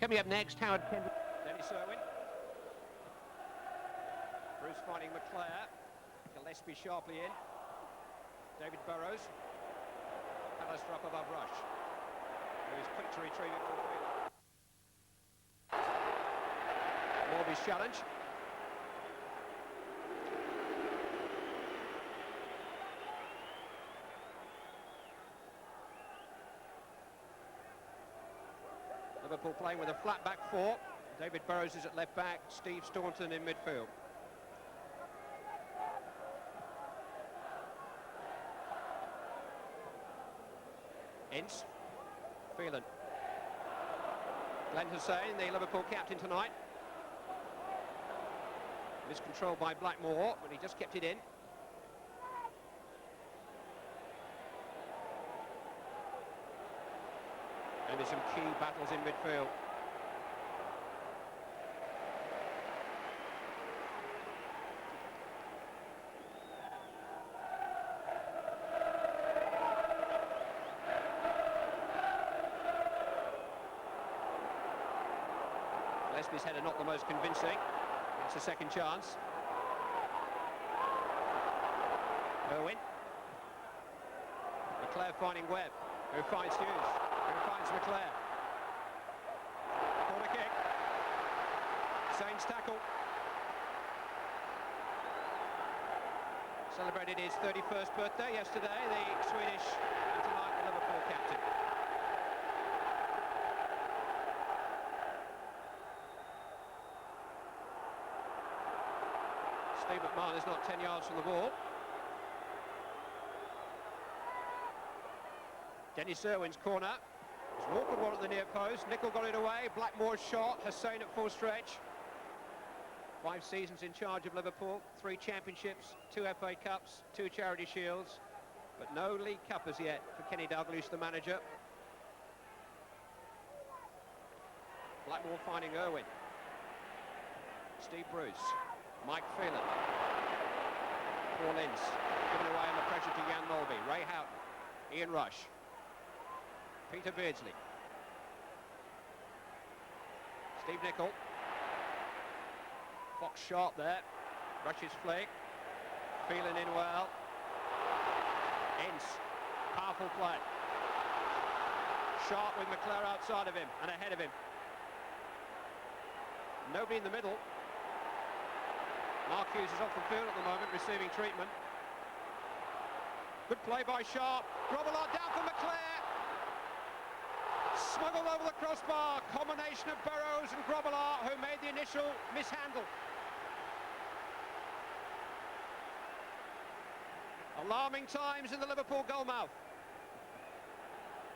Coming up next, Howard Kendall. Dennis Irwin. Bruce finding McClare. Gillespie sharply in. David Burrows. Pallister up above Rush. There is quick to retrieve it from field. Morby's challenge. Liverpool playing with a flat back four. David Burrows is at left back, Steve Staunton in midfield. Ince, Phelan. Glenn Hussein, the Liverpool captain tonight. Miscontrolled by Blackmore, but he just kept it in. And there's some key battles in midfield. Gillespie's header not the most convincing. It's a second chance. Irwin. McClare finding Webb, who finds Hughes, who finds McClare. Corner kick. Sainz tackle. Celebrated his 31st birthday yesterday, the Swedish and tonight the Liverpool captain. Steve McMahon is not 10 yards from the ball. Dennis Irwin's corner. There's an awkward one at the near post. Nicol got it away. Blackmore's shot. Hussein at full stretch. 5 seasons in charge of Liverpool. 3 championships, 2 FA Cups, 2 Charity Shields. But no League Cup as yet for Kenny Dalglish, the manager. Blackmore finding Irwin. Steve Bruce. Mike Phelan. Paul Ince. Given away under pressure to Jan Molby. Ray Houghton. Ian Rush. Peter Beardsley. Steve Nicol. Fox sharp there. Rush's flick. Phelan in well. Ince. Powerful play. Sharp with McClare outside of him and ahead of him. Nobody in the middle. Mark Hughes is off the field at the moment, receiving treatment. Good play by Sharp. Grobbelaar down for McClare. Smuggled over the crossbar. Combination of Burrows and Grobbelaar, who made the initial mishandle. Alarming times in the Liverpool goalmouth.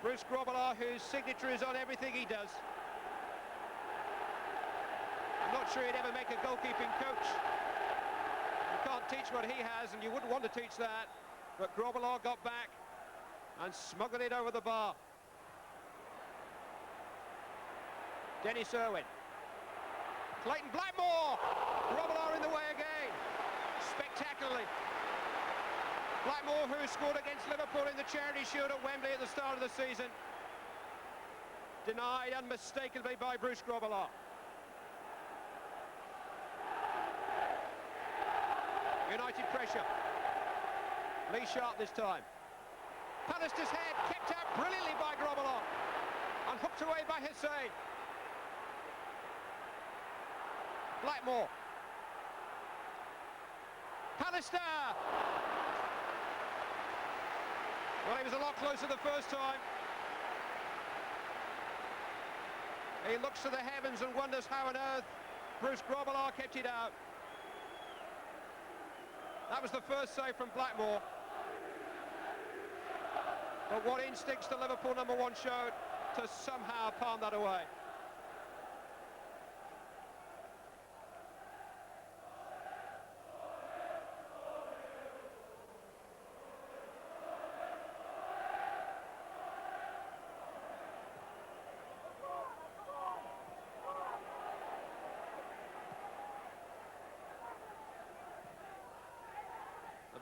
Bruce Grobbelaar, whose signature is on everything he does. I'm not sure he'd ever make a goalkeeping coach. You can't teach what he has, and you wouldn't want to teach that. But Grobbelaar got back and smuggled it over the bar. Dennis Irwin. Clayton Blackmore. Grobbelaar in the way again. Spectacularly. Blackmore, who scored against Liverpool in the Charity Shield at Wembley at the start of the season. Denied unmistakably by Bruce Grobbelaar. United pressure. Lee Sharp this time. Pallister's head kept out brilliantly by Grobbelaar and hooked away by Hussein. Blackmore. Pallister! Well, he was a lot closer the first time. He looks to the heavens and wonders how on earth Bruce Grobbelaar kept it out. That was the first save from Blackmore. But what instincts the Liverpool #1 showed to somehow palm that away.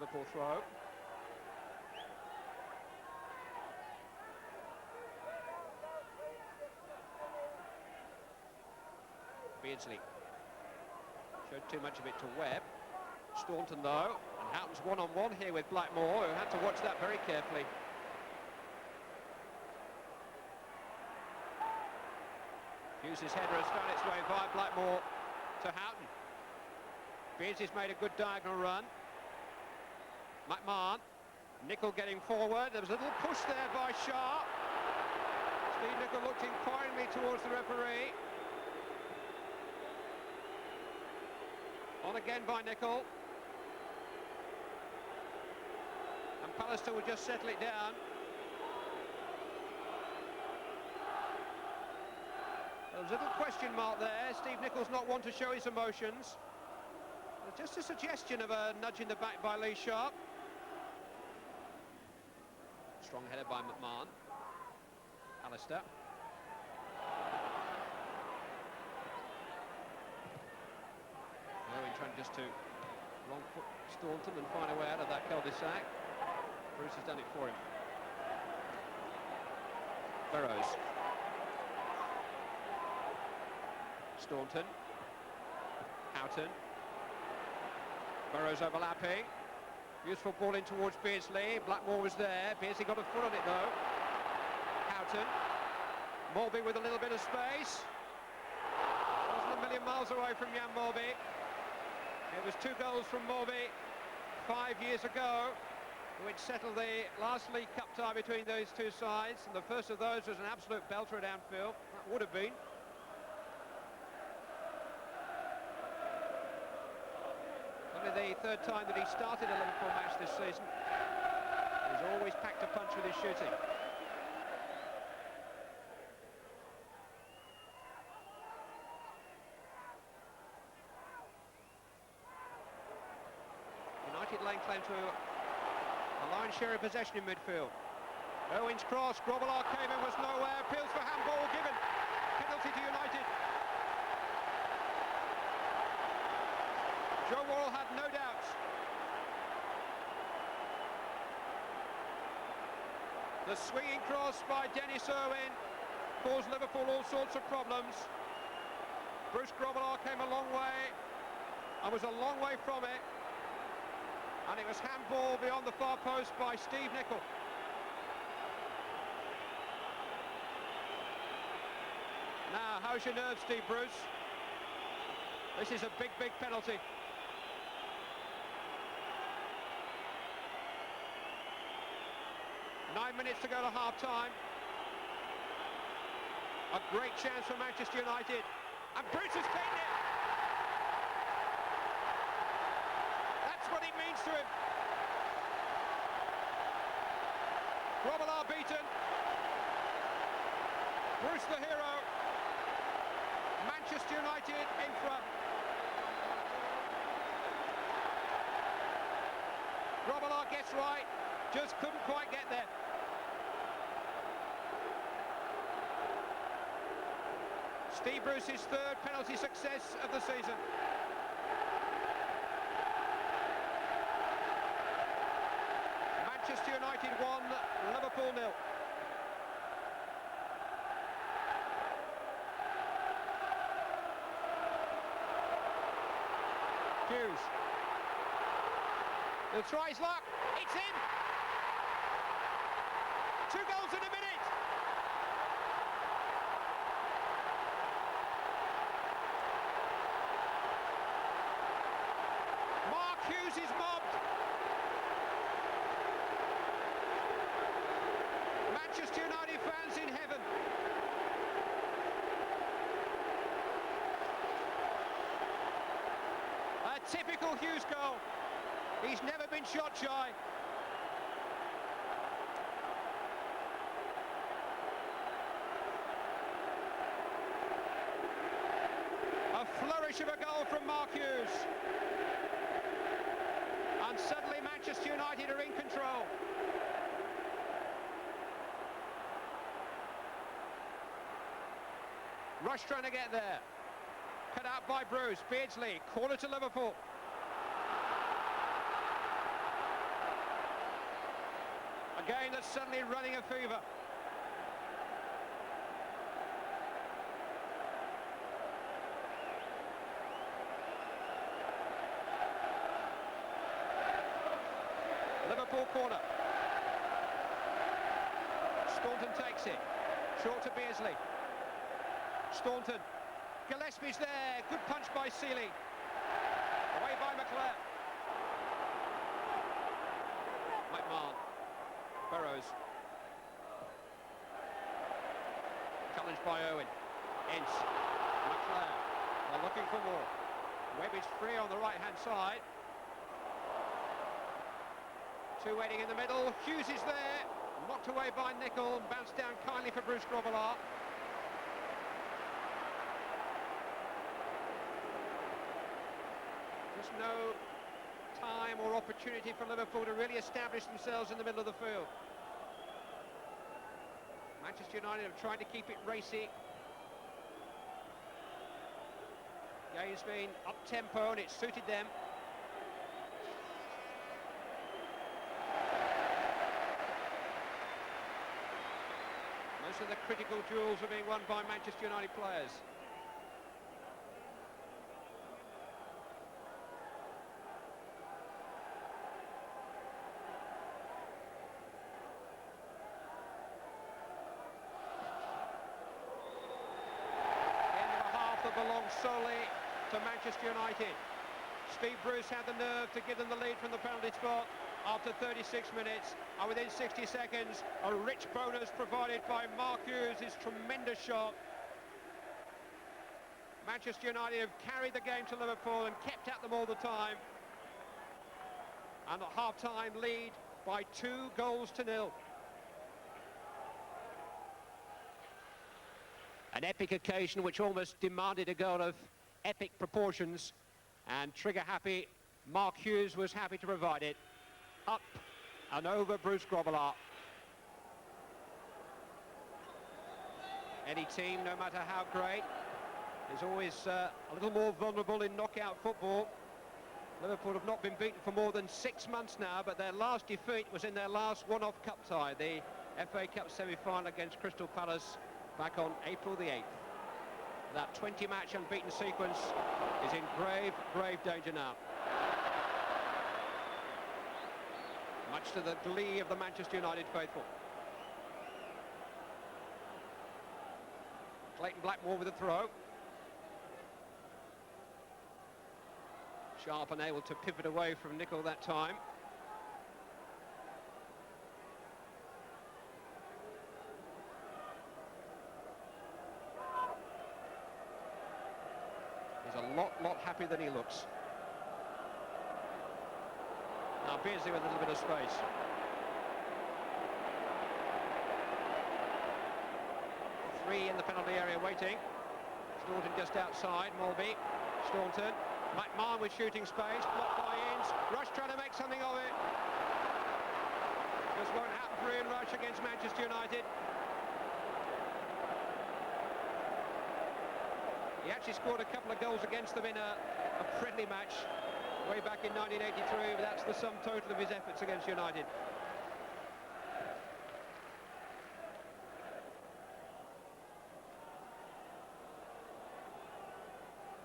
Liverpool throw. Beardsley showed too much of it to Webb. Staunton though, and Houghton's one-on-one here with Blackmore, who had to watch that very carefully. Hughes' header has found its way via Blackmore to Houghton. Beardsley's made a good diagonal run. McMahon, Nicol getting forward. There was a little push there by Sharp. Steve Nicol looked inquiringly towards the referee. On again by Nicol. And Pallister will just settle it down. There was a little question mark there. Steve Niccol's not one to show his emotions. There's just a suggestion of a nudge in the back by Lee Sharp. Strong header by McMahon. Pallister. Owen trying just to wrong foot Staunton and find a way out of that cul-de-sac. Bruce has done it for him. Burrows. Staunton. Houghton. Burrows overlapping. Useful ball in towards Beardsley. Blackmore was there. Beardsley got a foot on it though. Houghton. Morby with a little bit of space. Wasn't a million miles away from Jan Morby. It was 2 goals from Morby 5 years ago, which settled the last League Cup tie between those two sides. And the first of those was an absolute belter at Anfield. That would have been. Only the 3rd time that he started a Liverpool match this season. He's always packed a punch with his shooting. United laying claim to a lion's share of possession in midfield. Owen's cross, Grobbelaar came in, was nowhere. Appeals for handball given. Penalty to United. Joe Worrell had no doubts. The swinging cross by Dennis Irwin caused Liverpool all sorts of problems. Bruce Grobbelaar came a long way and was a long way from it. And it was handball beyond the far post by Steve Nicol. Now, how's your nerves, Steve Bruce? This is a big, big penalty. Nine minutes to go to half-time. A great chance for Manchester United. And Bruce has taken it. That's what it means to him. Grobbelaar beaten. Bruce the hero. Manchester United in front. Grobbelaar gets right, just couldn't quite get there. Steve Bruce's 3rd penalty success of the season. Manchester United 1, Liverpool 0. Hughes. He'll try his luck. It's in. 2 goals in a minute. Mark Hughes is mobbed. Manchester United fans in heaven. A typical Hughes goal. He's never been shot shy. A flourish of a goal from Mark Hughes. And suddenly Manchester United are in control. Rush trying to get there. Cut out by Bruce. Beardsley, corner to Liverpool. A game that's suddenly running a fever. Liverpool corner. Staunton takes it. Short to Beardsley. Staunton. Gillespie's there. Good punch by Seeley. Away by McClare. McMahon. Burrows. Challenged by Owen. Ince. McClare. They're looking for more. Webb is free on the right-hand side. Two waiting in the middle. Hughes is there. Knocked away by Nicol. Bounced down kindly for Bruce Grobbelaar. Just no time or opportunity for Liverpool to really establish themselves in the middle of the field. Manchester United have tried to keep it racy. Game's been up-tempo and it suited them. Most of the critical duels are being won by Manchester United players. Belongs solely to Manchester United. Steve Bruce had the nerve to give them the lead from the penalty spot after 36 minutes, and within 60 seconds a rich bonus provided by Mark Hughes, his tremendous shot. Manchester United have carried the game to Liverpool and kept at them all the time, and at half-time lead by 2-0. An epic occasion which almost demanded a goal of epic proportions, and trigger-happy Mark Hughes was happy to provide it. Up and over Bruce Grobbelaar. Any team, no matter how great, is always a little more vulnerable in knockout football. Liverpool have not been beaten for more than 6 months now, but their last defeat was in their last one-off cup tie, the FA Cup semi-final against Crystal Palace back on April the 8th. That 20-match unbeaten sequence is in grave, grave danger now. Much to the glee of the Manchester United faithful. Clayton Blackmore with a throw. Sharp unable to pivot away from Nicol that time. He's a lot happier than he looks. Now Beardsley with a little bit of space. Three in the penalty area waiting. Staunton just outside, Mulby. Staunton. McMahon with shooting space, blocked by Ince. Rush trying to make something of it. Just won't happen for Ian Rush against Manchester United. He actually scored a couple of goals against them in a friendly match way back in 1983, but that's the sum total of his efforts against United.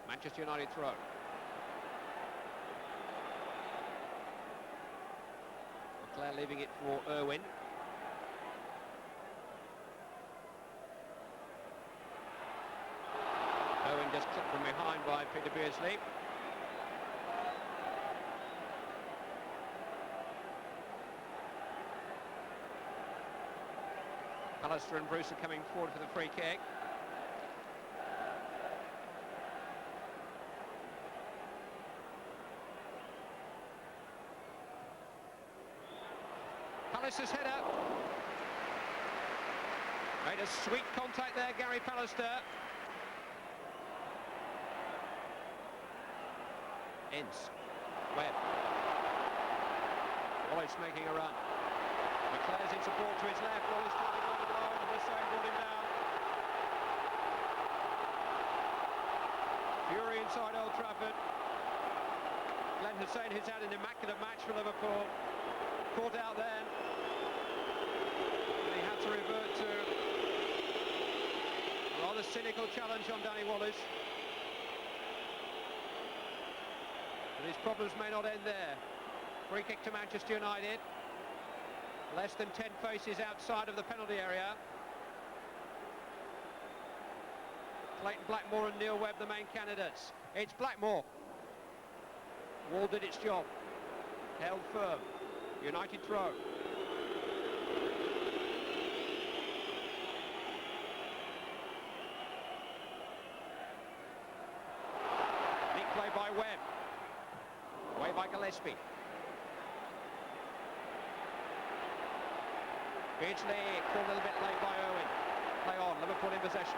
Manchester United throw. McClare leaving it for Irwin. Owen just clipped from behind by Peter Beardsley. Alistair and Bruce are coming forward for the free kick. Pallister's header. Made a sweet contact there, Gary Pallister. Ince. Webb. Wallace making a run. McClare's in support to his left. Wallace trying on the blow, and Hussein brought him down. Fury inside Old Trafford. Glenn Hussein has had an immaculate match for Liverpool. Caught out then. And he had to revert to a rather cynical challenge on Danny Wallace. But his problems may not end there. Free kick to Manchester United. Less than 10 paces outside of the penalty area. Clayton Blackmore and Neil Webb, the main candidates. It's Blackmore. Wall did its job. Held firm. United throw. Neat play by Webb. Away by Gillespie. Beardsley caught a little bit late by Owen. Play on, Liverpool in possession.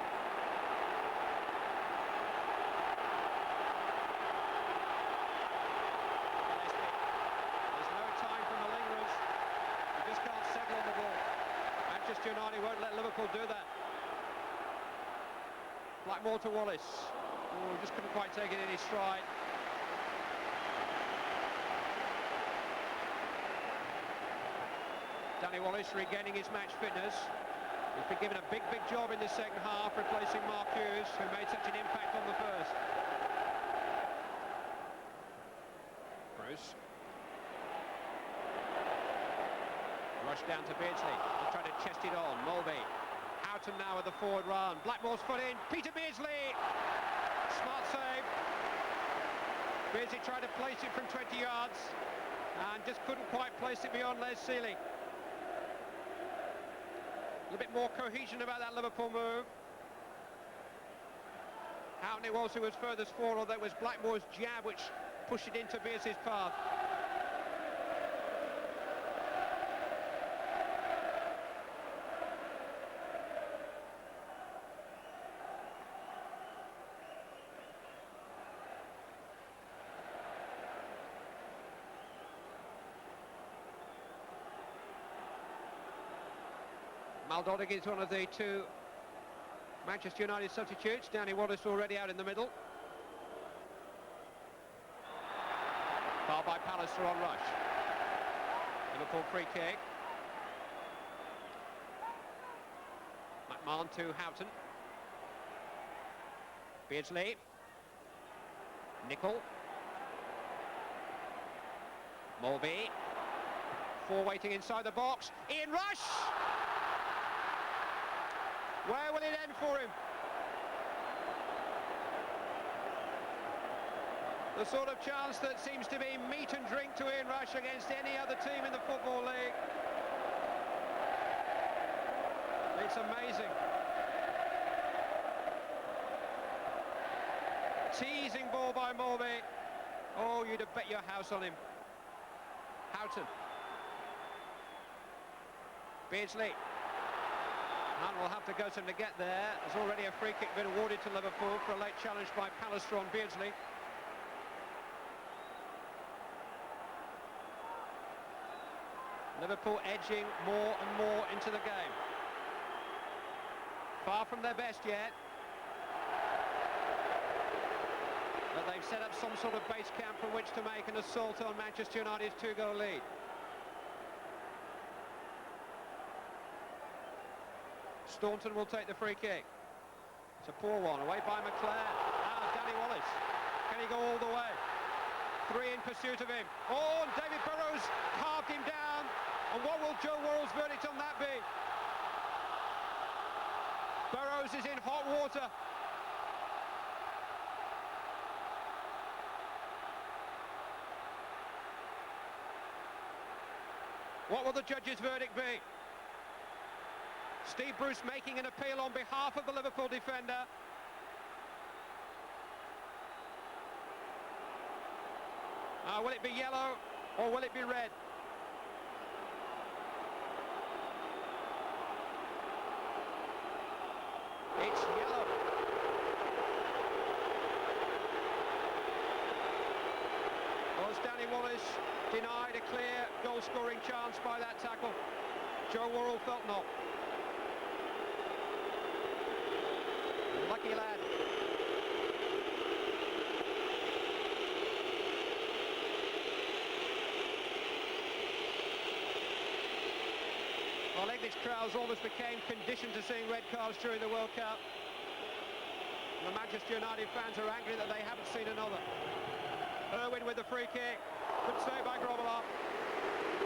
Gillespie. There's no time for malingerers. You just can't settle on the ball. Manchester United won't let Liverpool do that. Blackmore to Wallace. Oh, just couldn't quite take it in his stride. Danny Wallace regaining his match fitness. He's been given a big job in the second half, replacing Mark Hughes, who made such an impact on the first. Bruce. Rush down to Beardsley to try to chest it on. Mulvey. Houghton now with the forward run. Blackmore's foot in. Peter Beardsley. Smart save. Beardsley tried to place it from 20 yards and just couldn't quite place it beyond Les Seeley. A little bit more cohesion about that Liverpool move. Houghton it was who was furthest forward, although it was Blackmore's jab which pushed it into Beardsley's path. Maldonic is one of the two Manchester United substitutes. Danny Wallace already out in the middle. Foul by Pallister on Rush. Liverpool free kick. McMahon to Houghton. Beardsley. Nicol. Mulvey. Four waiting inside the box. Ian Rush! Where will it end for him? The sort of chance that seems to be meat and drink to Ian Rush against any other team in the Football League. It's amazing. Teasing ball by Mulvey. Oh, you'd have bet your house on him. Houghton. Beardsley. And will have to go to him to get there. There's already a free kick been awarded to Liverpool for a late challenge by Pallister on Beardsley. Liverpool edging more and more into the game. Far from their best yet. But they've set up some sort of base camp from which to make an assault on Manchester United's two-goal lead. Staunton will take the free kick. It's a poor one, away by McClair. Danny Wallace. Can he go all the way? Three in pursuit of him. Oh, and David Burrows carved him down. And what will Joe Worrell's verdict on that be? Burrows is in hot water. What will the judge's verdict be? Steve Bruce making an appeal on behalf of the Liverpool defender. Will it be yellow or will it be red? It's yellow. Was Danny Wallace denied a clear goal-scoring chance by that tackle? Joe Worrell felt not. Lucky lad. Well, English crowds almost became conditioned to seeing red cards during the World Cup. The Manchester United fans are angry that they haven't seen another. Irwin with the free kick. Good save by Grobbelaar.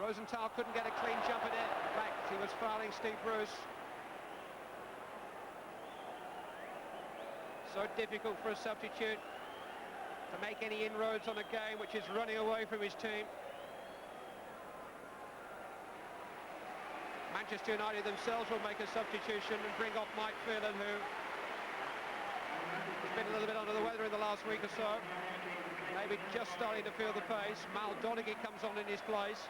Rosenthal couldn't get a clean jump at it. In fact, he was fouling Steve Bruce. So difficult for a substitute to make any inroads on a game which is running away from his team. Manchester United themselves will make a substitution and bring off Mike Phelan, who has been a little bit under the weather in the last week or so. Maybe just starting to feel the pace. Mal Donaghy comes on in his place.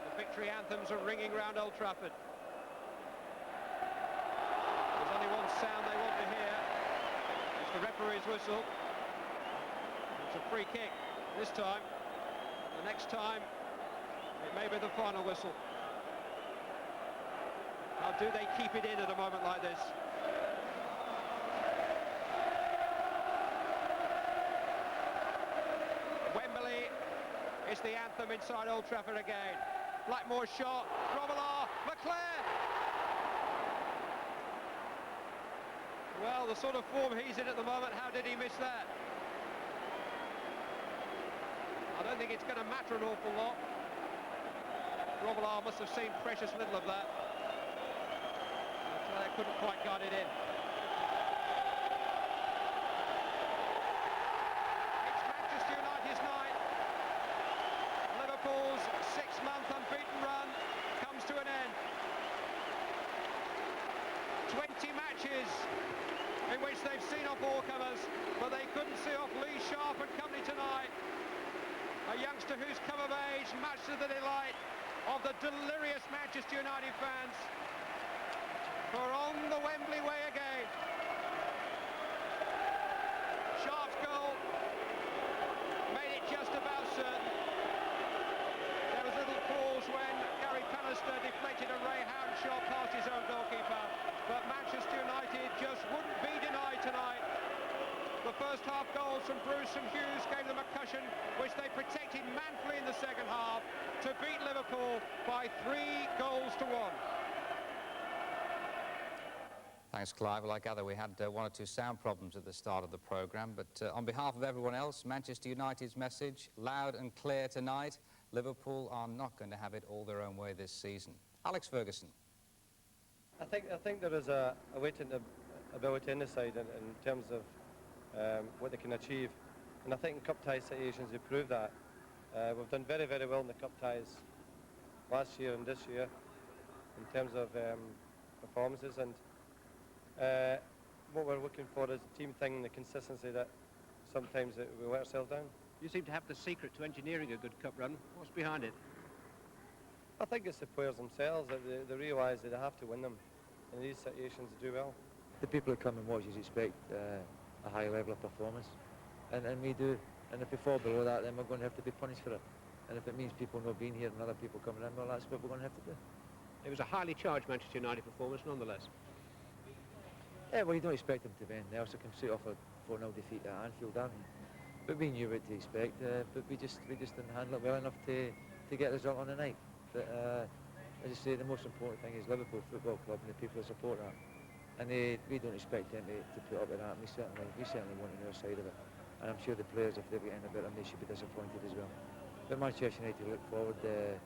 The victory anthems are ringing round Old Trafford. There's only one sound they want to hear. It's the referee's whistle. It's a free kick this time. The next time, it may be the final whistle. How do they keep it in at a moment like this? Wembley is the anthem inside Old Trafford again. Blackmore's shot, Grobbelaar, McClair! Well, the sort of form he's in at the moment, how did he miss that? I don't think it's going to matter an awful lot. Grobbelaar must have seen precious little of that. They couldn't quite guard it in. It's Manchester United's night. Liverpool's 6-month unbeaten run comes to an end. 20 matches in which they've seen off all comers, but they couldn't see off Lee Sharp and company tonight. A youngster who's come of age, much to the delight of the delirious Manchester United fans. For on the Wembley way again. Sharp's goal made it just about certain. There was little pause when Gary Pallister deflected a Ray Howden shot past his own goalkeeper, but Manchester United just wouldn't be denied tonight. The first half goals from Bruce and Hughes gave them a cushion which they protected manfully in the second half to beat Liverpool by 3 goals to 1. Thanks, Clive. Well, I gather we had 1 or 2 sound problems at the start of the programme, but on behalf of everyone else, Manchester United's message, loud and clear tonight: Liverpool are not going to have it all their own way this season. Alex Ferguson. I think there is a latent ability in the side in terms of what they can achieve, and I think in cup tie situations they proved that. We've done very, very well in the cup ties last year and this year in terms of performances, and what we're looking for is a team thing, the consistency that sometimes we let ourselves down. You seem to have the secret to engineering a good cup run. What's behind it? I think it's the players themselves that they realise that they have to win them. In these situations, they do well. The people who come and watch us expect a high level of performance, and we do. And if we fall below that, then we're going to have to be punished for it. And if it means people not being here and other people coming in, well, that's what we're going to have to do. It was a highly charged Manchester United performance, nonetheless. Yeah, well, you don't expect them to be anything else. They come straight off a 4-0 defeat at Anfield, aren't we? But we knew what to expect, but we just didn't handle it well enough to get a result on the night. But as I say, the most important thing is Liverpool Football Club and the people who support that. And we don't expect them to put up with that. We certainly want on our side of it. And I'm sure the players, if they're getting a bit of them, they should be disappointed as well. But Manchester United look forward to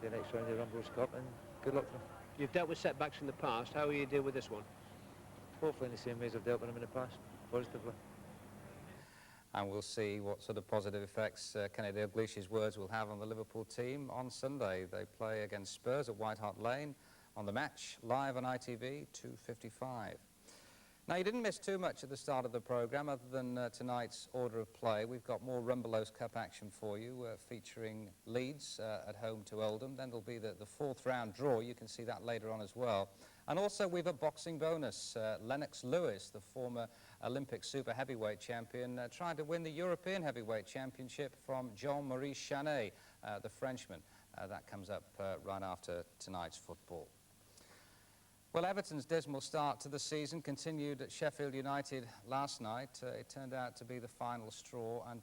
the next round of the Rumbles Cup, and good luck to them. You've dealt with setbacks in the past. How will you deal with this one? Hopefully in the same ways I've dealt with them in the past, positively. And we'll see what sort of positive effects Kenny Dalglish's words will have on the Liverpool team on Sunday. They play against Spurs at White Hart Lane on The Match, live on ITV, 2:55. Now, you didn't miss too much at the start of the programme, other than tonight's order of play. We've got more Rumbelows Cup action for you, featuring Leeds at home to Oldham. Then there'll be the 4th round draw. You can see that later on as well. And also we've a boxing bonus. Lennox Lewis, the former Olympic super heavyweight champion, trying to win the European heavyweight championship from Jean-Marie Chanet, the Frenchman. That comes up right after tonight's football. Well, Everton's dismal start to the season continued at Sheffield United last night. It turned out to be the final straw, and